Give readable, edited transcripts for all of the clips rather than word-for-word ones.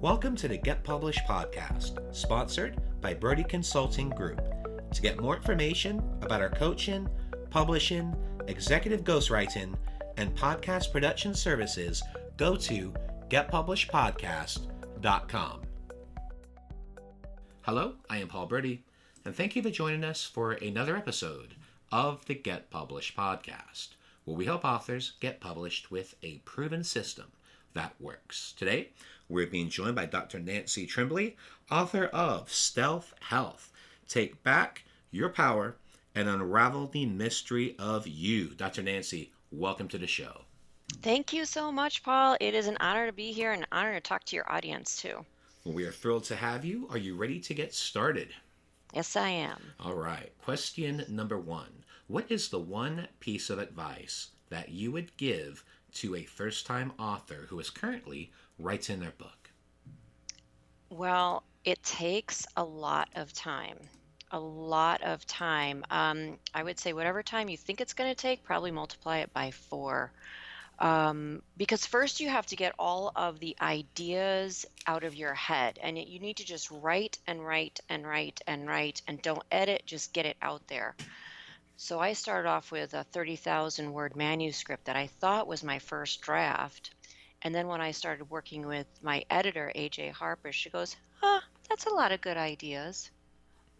Welcome to the Get Published podcast, sponsored by Brodie Consulting Group. To get more information about our coaching, publishing, executive ghostwriting, and podcast production services, go to getpublishedpodcast.com. Hello, I am Paul Brodie, and thank you for joining us for another episode of the Get Published podcast, where we help authors get published with a proven system that works. Today, we're being joined by Dr. Nancy Trimbli, author of Stealth Health. Take back your power and unravel the mystery of you. Dr. Nancy, welcome to the show. Thank you so much, Paul. It is an honor to be here and an honor to talk to your audience, too. Well, we are thrilled to have you. Are you ready to get started? Yes, I am. All right. Question number one. What is the one piece of advice that you would give to a first-time author who is currently writing their book? Well, it takes a lot of time. A lot of time. I would say whatever time you think it's going to take, probably multiply it by 4. Because first you have to get all of the ideas out of your head, and you need to just write and write and write and write, and don't edit, just get it out there. So I started off with a 30,000 word manuscript that I thought was my first draft. And then when I started working with my editor, AJ Harper, she goes, that's a lot of good ideas.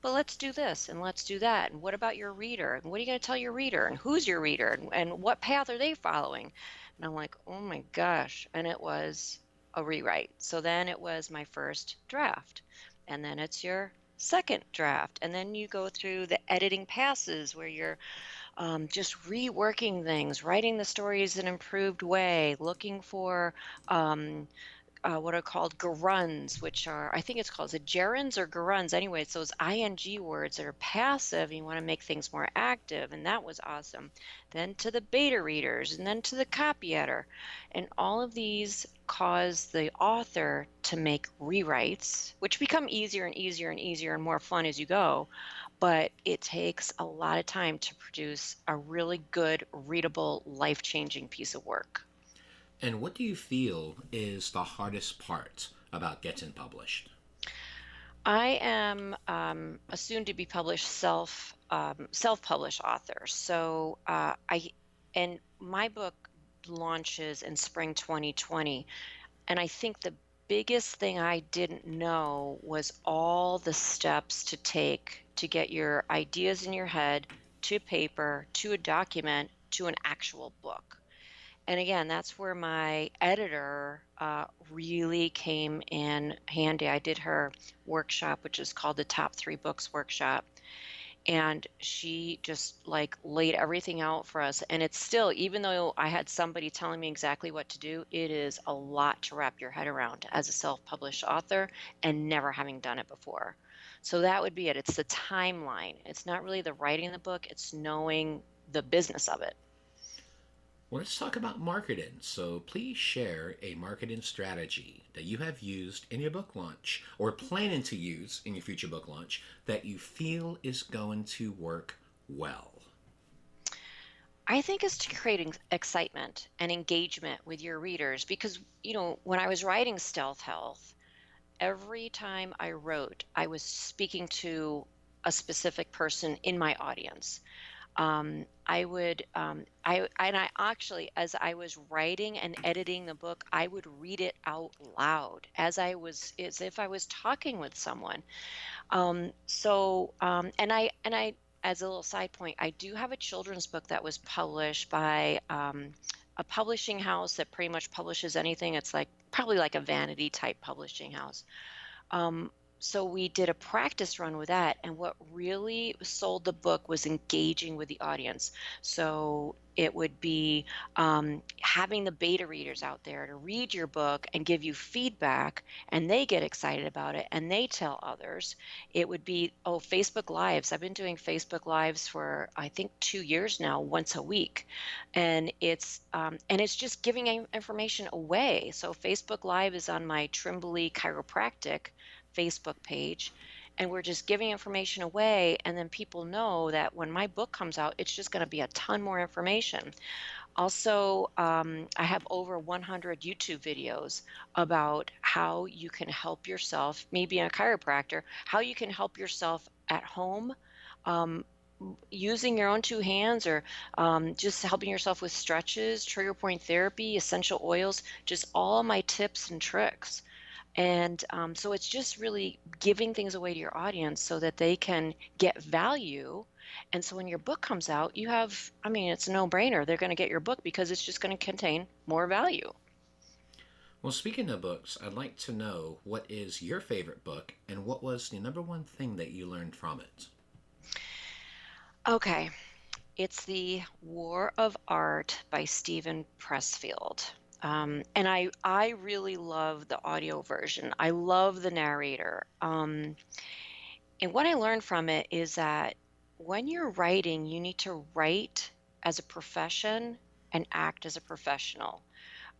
But let's do this and let's do that. And what about your reader? And what are you going to tell your reader? And who's your reader? And what path are they following? And I'm like, oh my gosh. And it was a rewrite. So then it was my first draft. And then it's your second draft. And then you go through the editing passes where you're just reworking things, writing the stories in an improved way, looking for what are called gerunds, which are, I think it's called, is it gerunds or gerunds? Anyway, it's those ing words that are passive, and you want to make things more active, and that was awesome. Then to the beta readers, and then to the copy editor. And all of these cause the author to make rewrites, which become easier and easier and easier and more fun as you go. But it takes a lot of time to produce a really good, readable, life-changing piece of work. And what do you feel is the hardest part about getting published? I am a soon-to-be published self-published author. So and my book launches in spring 2020, and I think the biggest thing I didn't know was all the steps to take to get your ideas in your head to paper, to a document, to an actual book. And again, that's where my editor really came in handy. I did her workshop, which is called the Top 3 Books Workshop. And she just laid everything out for us. And it's still, even though I had somebody telling me exactly what to do, it is a lot to wrap your head around as a self-published author and never having done it before. So that would be it. It's the timeline. It's not really the writing of the book. It's knowing the business of it. Well, let's talk about marketing. So please share a marketing strategy that you have used in your book launch or planning to use in your future book launch that you feel is going to work well. I think it's to create excitement and engagement with your readers because, when I was writing Stealth Health, every time I wrote, I was speaking to a specific person in my audience. I actually, as I was writing and editing the book, I would read it out loud as if I was talking with someone. And I, as a little side point, I do have a children's book that was published by a publishing house that pretty much publishes anything. It's probably like a vanity type publishing house. So we did a practice run with that, and what really sold the book was engaging with the audience. So it would be having the beta readers out there to read your book and give you feedback, and they get excited about it, and they tell others. It would be, Facebook Lives. I've been doing Facebook Lives for, I think, 2 years now, once a week. And it's just giving information away. So Facebook Live is on my Trimbli Chiropractic Facebook page, and we're just giving information away, and then people know that when my book comes out, it's just going to be a ton more information. Also, I have over 100 YouTube videos about how you can help yourself, maybe a chiropractor, how you can help yourself at home, um, using your own two hands, or just helping yourself with stretches, trigger point therapy, essential oils, just all my tips and tricks. And so it's just really giving things away to your audience so that they can get value. And so when your book comes out, you have, I mean, it's a no brainer. They're going to get your book because it's just going to contain more value. Well, speaking of books, I'd like to know what is your favorite book and what was the number one thing that you learned from it? Okay. It's The War of Art by Stephen Pressfield. And I really love the audio version. I love the narrator. And what I learned from it is that when you're writing, you need to write as a profession and act as a professional.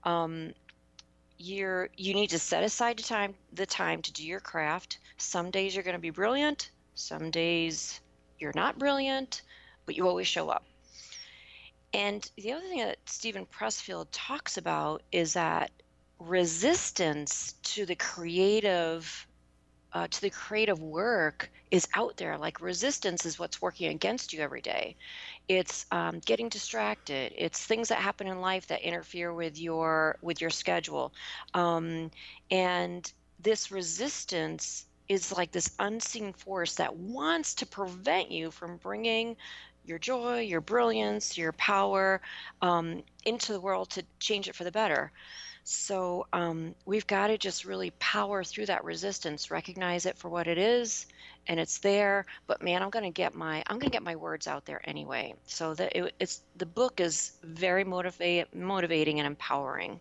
Um, you need to set aside the time to do your craft. Some days you're going to be brilliant, some days you're not brilliant, but you always show up. And the other thing that Stephen Pressfield talks about is that resistance to the creative work is out there. Like, resistance is what's working against you every day. It's getting distracted. It's things that happen in life that interfere with your schedule, and this resistance is like this unseen force that wants to prevent you from bringing your joy, your brilliance, your power into the world to change it for the better. So we've got to just really power through that resistance, recognize it for what it is, and it's there. But man, I'm gonna get my words out there anyway. So that it's the book is very motivating and empowering.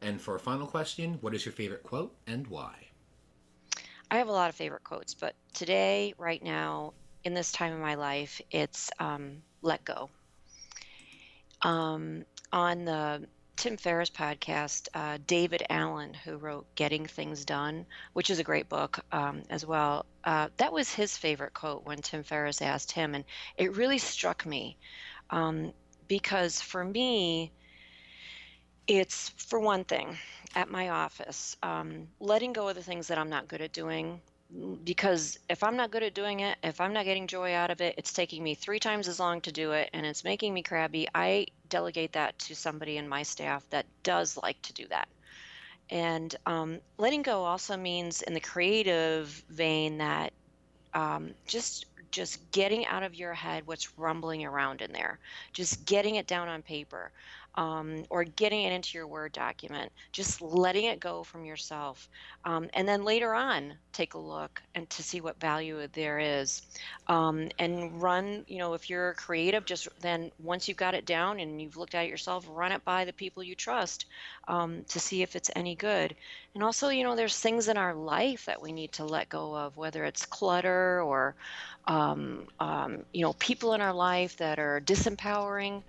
And for a final question, what is your favorite quote and why? I have a lot of favorite quotes, but today, right now, in this time of my life, it's "Let go." On the Tim Ferriss podcast, David Allen, who wrote Getting Things Done, which is a great book as well, that was his favorite quote when Tim Ferriss asked him. And it really struck me um, because for me, it's, for one thing, at my office, letting go of the things that I'm not good at doing. Because if I'm not good at doing it, if I'm not getting joy out of it, it's taking me three times as long to do it and it's making me crabby. I delegate that to somebody in my staff that does like to do that. And letting go also means, in the creative vein, that just getting out of your head what's rumbling around in there, just getting it down on paper, or getting it into your Word document, just letting it go from yourself, and then later on take a look and to see what value there is, and run. If you're creative, just then, once you've got it down and you've looked at it yourself, run it by the people you trust, to see if it's any good. And also, there's things in our life that we need to let go of, whether it's clutter or, people in our life that are disempowering.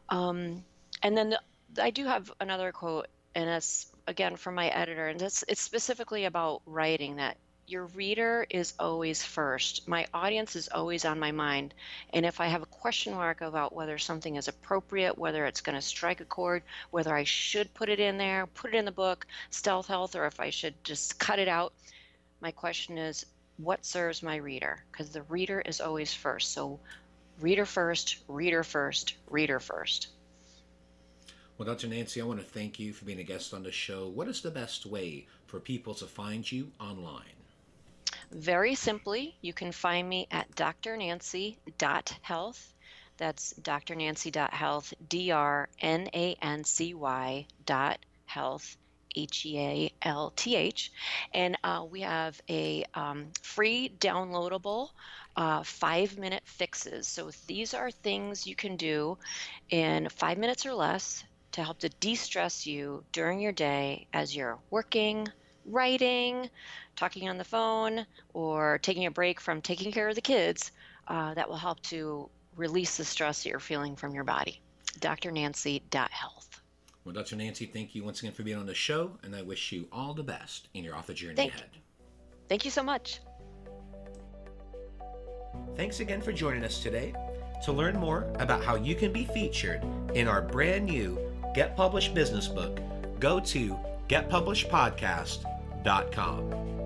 Um, and then I do have another quote, and it's again from my editor, and it's specifically about writing, that your reader is always first. My audience is always on my mind. And if I have a question mark about whether something is appropriate, whether it's going to strike a chord, whether I should put it in there, put it in the book, Stealth Health, or if I should just cut it out, my question is, what serves my reader? Because the reader is always first. So reader first, reader first, reader first. Well, Dr. Nancy, I want to thank you for being a guest on the show. What is the best way for people to find you online? Very simply, you can find me at drnancy.health. That's drnancy.health, DRNANCY .health, HEALTH. And we have a free downloadable 5-minute fixes. So these are things you can do in 5 minutes or less to help to de-stress you during your day as you're working, writing, talking on the phone, or taking a break from taking care of the kids. That will help to release the stress that you're feeling from your body. drnancy.health. Well, Dr. Nancy, thank you once again for being on the show, and I wish you all the best in your author journey Thank, ahead. thank you so much. Thanks again for joining us today. To learn more about how you can be featured in our brand new Get Published business book, go to getpublishedpodcast.com.